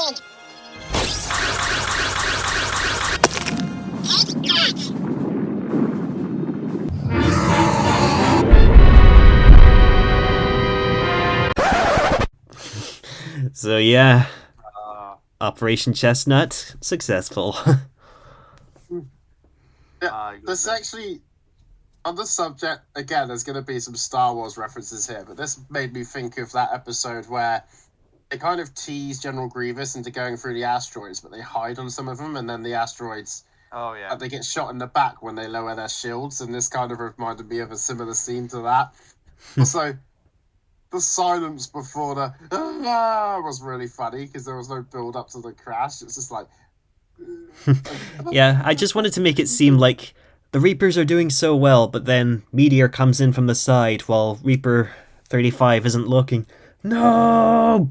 Command. So yeah, Operation Chestnut successful. Yeah, this actually, on this subject, again, there's going to be some Star Wars references here, but this made me think of that episode where they kind of tease General Grievous into going through the asteroids, but they hide on some of them, and then the asteroids, they get shot in the back when they lower their shields, and this kind of reminded me of a similar scene to that. Also, the silence before the was really funny because there was no build up to the crash. It's just like... Yeah, I just wanted to make it seem like the Reapers are doing so well, but then Meteor comes in from the side while Reaper 35 isn't looking. No!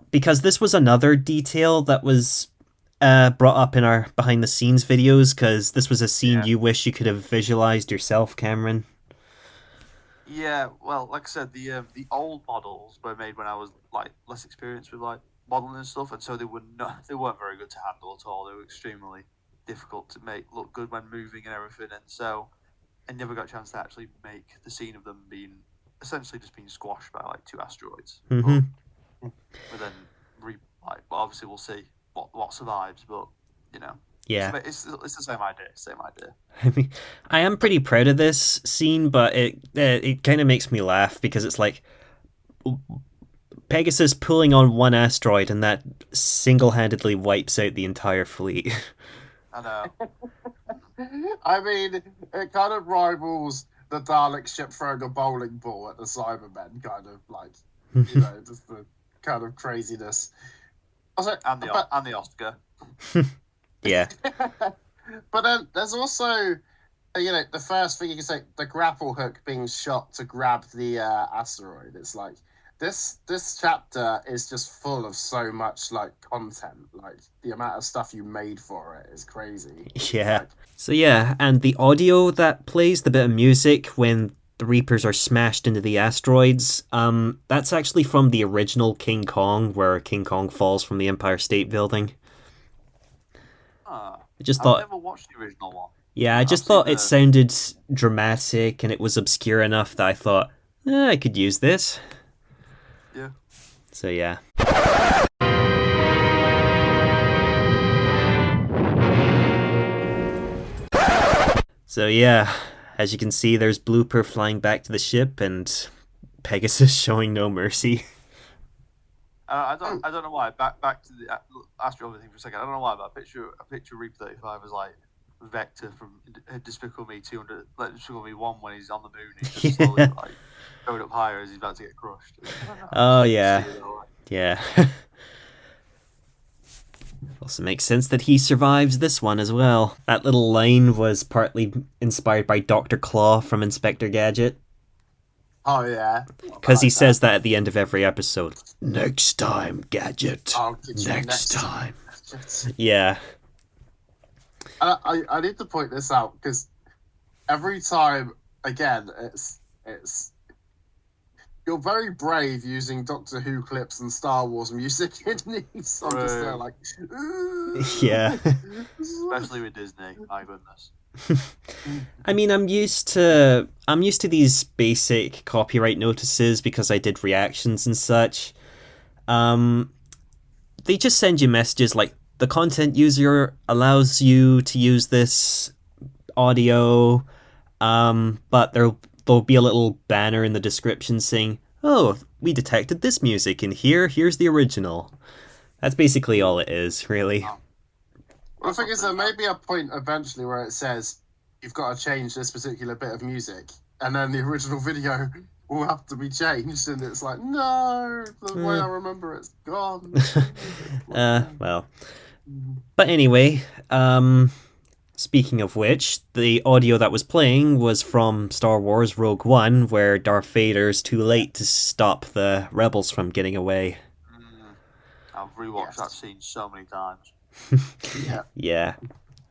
Because this was another detail that was brought up in our behind the scenes videos, because this was a scene you wish you could have visualized yourself, Cameron. Yeah, well, like I said, the old models were made when I was like less experienced with like modeling and stuff, and so they weren't very good to handle at all. They were extremely difficult to make look good when moving and everything, and so I never got a chance to actually make the scene of them being essentially just being squashed by like 2 asteroids. Mm-hmm. But then, obviously we'll see what survives, but you know. Yeah, it's the same idea. I mean, I am pretty proud of this scene, but it kind of makes me laugh because it's like Pegasus pulling on one asteroid and that single-handedly wipes out the entire fleet. I know. I mean, it kind of rivals the Dalek ship throwing a bowling ball at the Cybermen, kind of like, you know, just the kind of craziness. Also, and the Oscar. Yeah. But then there's also, you know, the first thing you can say, the grapple hook being shot to grab the asteroid. It's like, this chapter is just full of so much, like, content. Like, the amount of stuff you made for it is crazy. Yeah. So yeah, and the audio that plays, the bit of music when the Reapers are smashed into the asteroids, that's actually from the original King Kong, where King Kong falls from the Empire State Building. I've never watched the original one. Yeah, I just thought it sounded dramatic and it was obscure enough that I thought, I could use this. Yeah. So yeah. So yeah, as you can see, there's Blooper flying back to the ship and Pegasus showing no mercy. I don't know why. Back to the Astro thing for a second. I don't know why, but I picture Reaper 35 as like Vector from Despicable Me 200, like Despicable Me 1 when he's on the moon. He's just slowly like going up higher as he's about to get crushed. Oh yeah, yeah. Also makes sense that he survives this one as well. That little line was partly inspired by Dr. Claw from Inspector Gadget. Oh, yeah. Because he says that at the end of every episode. Next time, Gadget. Next time. Yeah. I need to point this out, because every time, again, it's you're very brave using Doctor Who clips and Star Wars music in these. I'm just there like... Yeah. Especially with Disney, my goodness. I mean, I'm used to these basic copyright notices because I did reactions and such. They just send you messages like, the content user allows you to use this audio, but there'll be a little banner in the description saying, oh, we detected this music and here's the original. That's basically all it is, really. Well, the thing is, there may be a point eventually where it says you've got to change this particular bit of music, and then the original video will have to be changed, and it's like, no, the way I remember it's gone. Well. But anyway, speaking of which, the audio that was playing was from Star Wars Rogue One, where Darth Vader's too late to stop the rebels from getting away. I've rewatched that scene so many times. Yeah.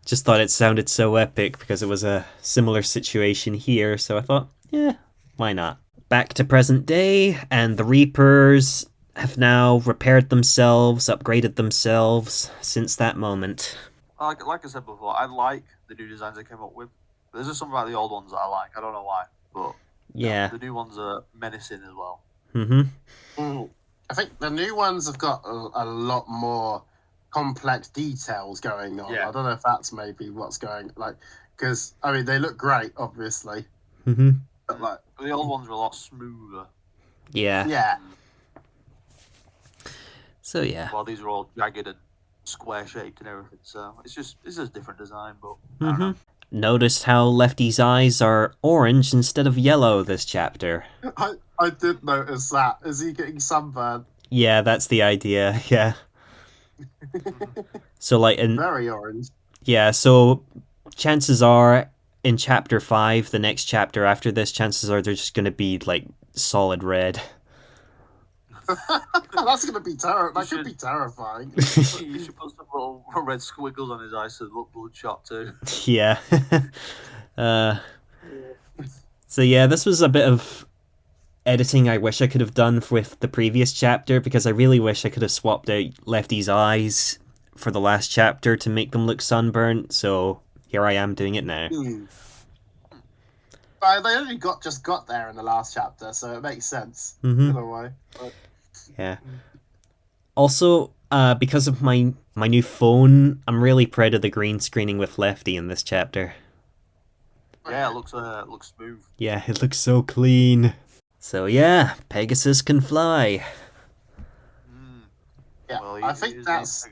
Just thought it sounded so epic because it was a similar situation here, so I thought, why not? Back to present day, and the Reapers have now repaired themselves, upgraded themselves since that moment. Like I said before, I like the new designs they came up with. There's just something about the old ones that I like. I don't know why, but Yeah. the new ones are menacing as well. I think the new ones have got a lot more complex details going on. Yeah. I don't know if that's maybe what's going because I mean they look great, obviously, but like The old ones were a lot smoother. Yeah. So yeah. While these are all jagged and square shaped and everything, so it's just a different design. But I don't know. Noticed how Lefty's eyes are orange instead of yellow this chapter. I did notice that. Is he getting sunburned? Yeah, that's the idea. Yeah. So like Very orange. Yeah, so chances are in chapter 5, the next chapter after this, chances are they're just going to be like solid red. That's gonna be terrible. That could be terrifying. You should put some little red squiggles on his eyes so they look bloodshot too. Yeah. So yeah, this was a bit of editing I wish I could have done with the previous chapter, because I really wish I could have swapped out Lefty's eyes for the last chapter to make them look sunburnt, so here I am doing it now. But they only got there in the last chapter, so it makes sense in a way. But... Yeah. Also, because of my new phone, I'm really proud of the green screening with Lefty in this chapter. Yeah, it looks smooth. Yeah, it looks so clean. So yeah, Pegasus can fly. Yeah, Well, I think that's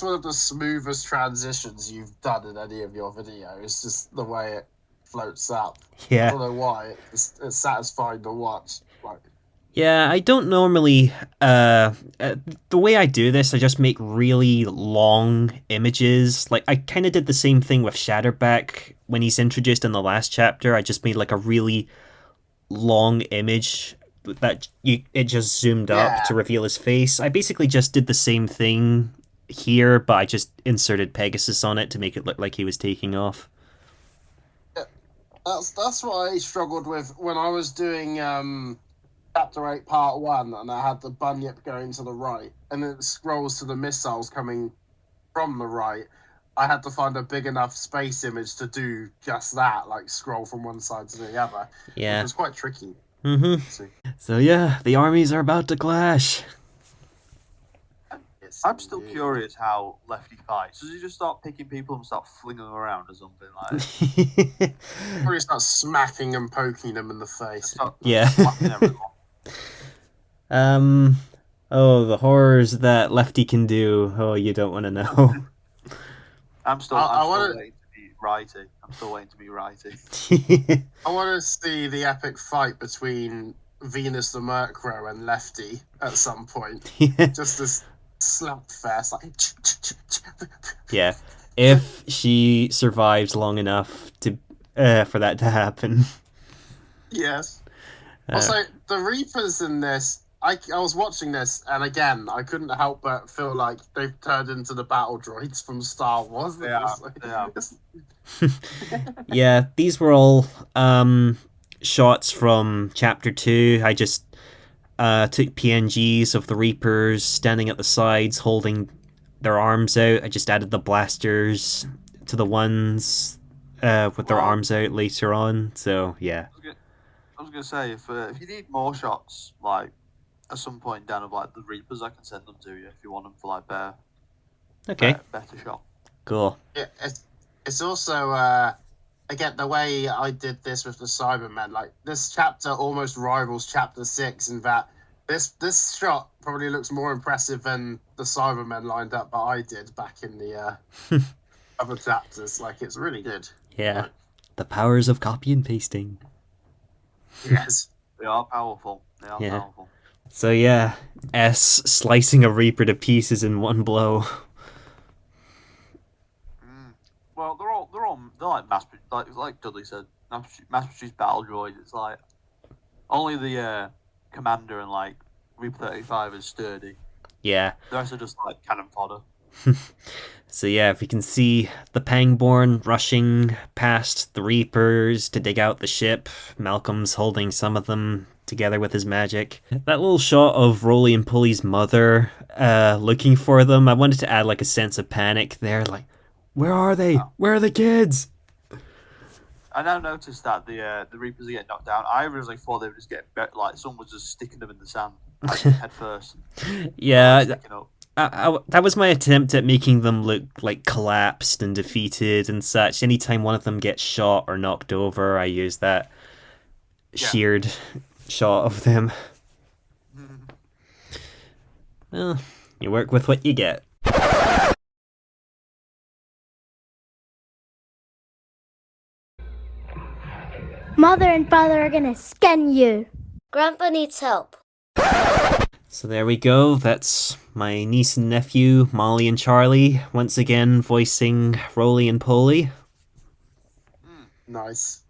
one of the smoothest transitions you've done in any of your videos. Just the way it floats up. Yeah. I don't know why. It's satisfying to watch. Yeah, I don't normally. The way I do this, I just make really long images. Like I kind of did the same thing with Shatterback when he's introduced in the last chapter. I just made like a really long image that it just zoomed up to reveal his face. I basically just did the same thing here, but I just inserted Pegasus on it to make it look like he was taking off. Yeah, that's what I struggled with when I was doing Chapter 8, Part 1, and I had the bunyip going to the right, and it scrolls to the missiles coming from the right. I had to find a big enough space image to do just that, like scroll from one side to the other. Yeah. It was quite tricky. So yeah, the armies are about to clash. Yes, I'm still curious how Lefty fights. Does he just start picking people and start flinging them around or something like? Or he starts smacking and poking them in the face. Yeah. Slapping everyone. Oh, the horrors that Lefty can do. Oh, you don't want to know. I'm still waiting to be righty. I'm still waiting to be righty. I want to see the epic fight between Venus the Murkrow and Lefty at some point. Just this slap fest, like. Yeah, if she survives long enough to for that to happen. Yes. Also, the Reapers in this, I was watching this, and again, I couldn't help but feel like they've turned into the battle droids from Star Wars. Yeah, these were all shots from Chapter 2. I just took PNGs of the Reapers standing at the sides, holding their arms out. I just added the blasters to the ones with their arms out later on. So, yeah. I was gonna say, if you need more shots, like at some point down of like the Reapers, I can send them to you if you want them for like better shot. Cool. Yeah, it's also again the way I did this with the Cybermen. Like this chapter almost rivals Chapter 6 in that this shot probably looks more impressive than the Cybermen lined up that I did back in the other chapters. Like it's really good. Yeah, the powers of copy and pasting. Yes. They are powerful. Powerful. So yeah, S slicing a Reaper to pieces in one blow. Well, they're like like Dudley said, mass-produced battle droids. It's like only the commander and like Reaper 35 is sturdy. Yeah. The rest are just like cannon fodder. So yeah, if you can see the Pangborn rushing past the Reapers to dig out the ship, Malcolm's holding some of them together with his magic. That little shot of Rolly and Pulley's mother looking for them, I wanted to add like a sense of panic there, like, where are they? Oh. Where are the kids? I now noticed that the Reapers are getting knocked down. I originally thought they were just getting like someone was just sticking them in the sand head first. Yeah, Sticking up. that was my attempt at making them look like collapsed and defeated and such. Anytime one of them gets shot or knocked over, I use that sheared shot of them. Well, you work with what you get. Mother and father are gonna scan you. Grandpa needs help. So there we go, that's my niece and nephew, Molly and Charlie, once again voicing Rolly and Pulley. Nice.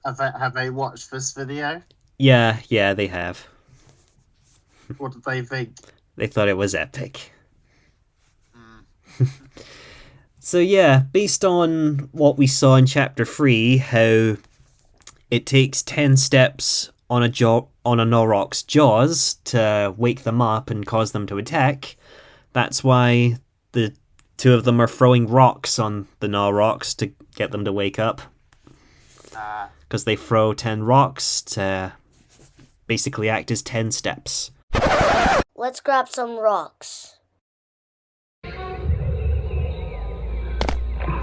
Have they watched this video? Yeah, they have. What did they think? They thought it was epic. So yeah, based on what we saw in Chapter 3, how it takes 10 steps on a Norrock's jaws to wake them up and cause them to attack, that's why the two of them are throwing rocks on the Norrocks to get them to wake up. Because they throw 10 rocks to basically act as 10 steps. Let's grab some rocks.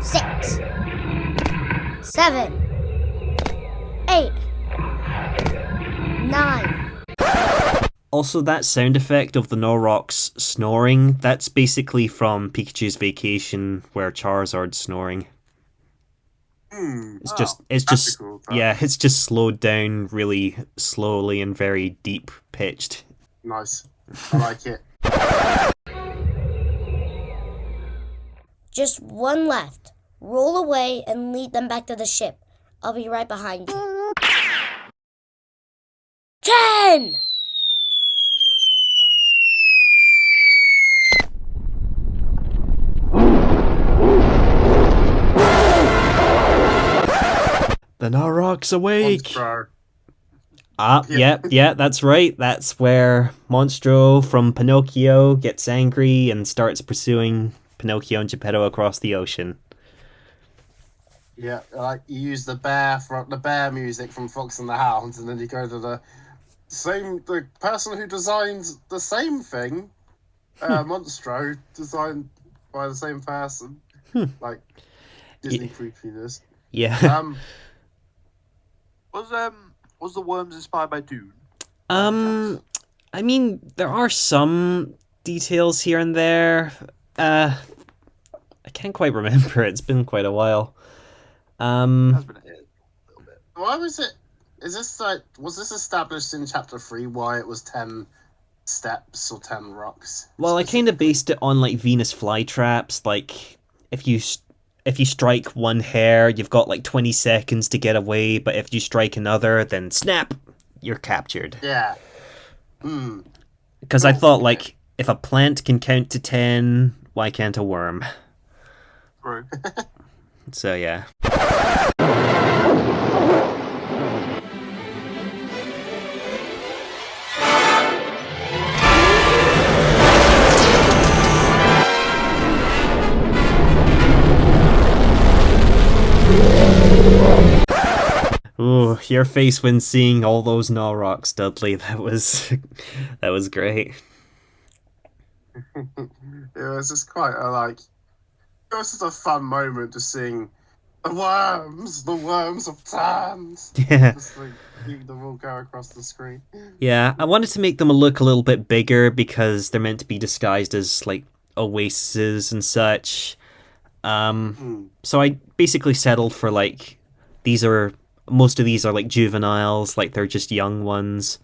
6, 7, 8, 9. Also, that sound effect of the Norrocks snoring, that's basically from Pikachu's Vacation, where Charizard's snoring. It's just cool, yeah, it's just slowed down really slowly and very deep pitched. Nice. I like it. Just one left. Roll away and lead them back to the ship. I'll be right behind you. 10! The Norrock's awake! Monstro. Yeah, that's right. That's where Monstro from Pinocchio gets angry and starts pursuing Pinocchio and Geppetto across the ocean. Yeah, like you use the bear music from Fox and the Hound, and then you go to the person who designed the same thing, Monstro, designed by the same person, like Disney creepiness. Yeah. Was the worms inspired by Dune? I mean, there are some details here and there. I can't quite remember. It's been quite a while. Has been a little bit. Why was it? Was this established in Chapter 3? Why it was 10 steps or 10 rocks? Well, I kind of based it on like Venus flytraps. Like, if you strike one hair, you've got like 20 seconds to get away. But if you strike another, then snap, you're captured. Yeah. Because I thought, like, if a plant can count to 10, why can't a worm? True. So yeah. Ooh, your face when seeing all those Norrocks, Dudley. That was great. It was just quite it was just a fun moment just seeing the worms of Tans. Yeah. Just like seeing them all go across the screen. Yeah, I wanted to make them look a little bit bigger because they're meant to be disguised as like oases and such. So I basically settled for like most of these are like juveniles, like they're just young ones.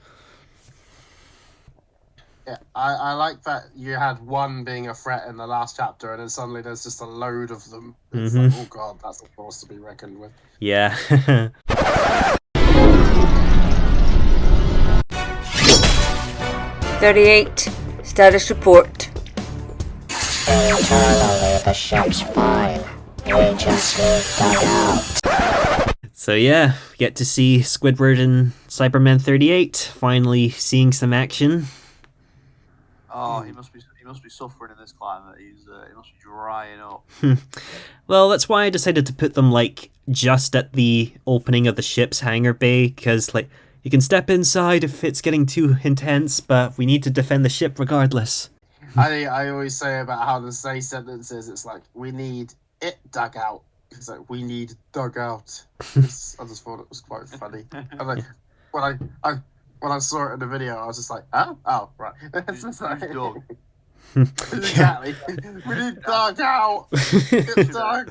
Yeah, I like that you had one being a threat in the last chapter, and then suddenly there's just a load of them. It's like, oh god, that's a force to be reckoned with. Yeah. 38, status report. Eternally, the ship's fine. We just need dugout. So yeah, we get to see Squidward and Cyberman 38 finally seeing some action. Oh, he must be suffering in this climate. He must be drying up. Well, that's why I decided to put them like just at the opening of the ship's hangar bay, because like you can step inside if it's getting too intense, but we need to defend the ship regardless. I always say about how to say sentences. It's like we need it dug out. It's like we need dug out. I just thought it was quite funny. And like when I saw it in the video, I was just like, oh right. It's just like, Dug. exactly. We need dug out. Get dug.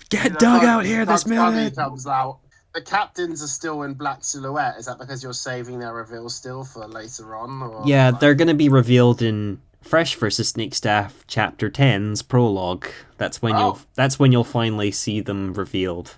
Get dug out here this Doug Funny minute! comes out. The captains are still in black silhouette. Is that because you're saving their reveal still for later on? Or Yeah, like... they're going to be revealed in Fresh vs. Snake Staff Chapter 10's prologue. That's when you'll finally see them revealed.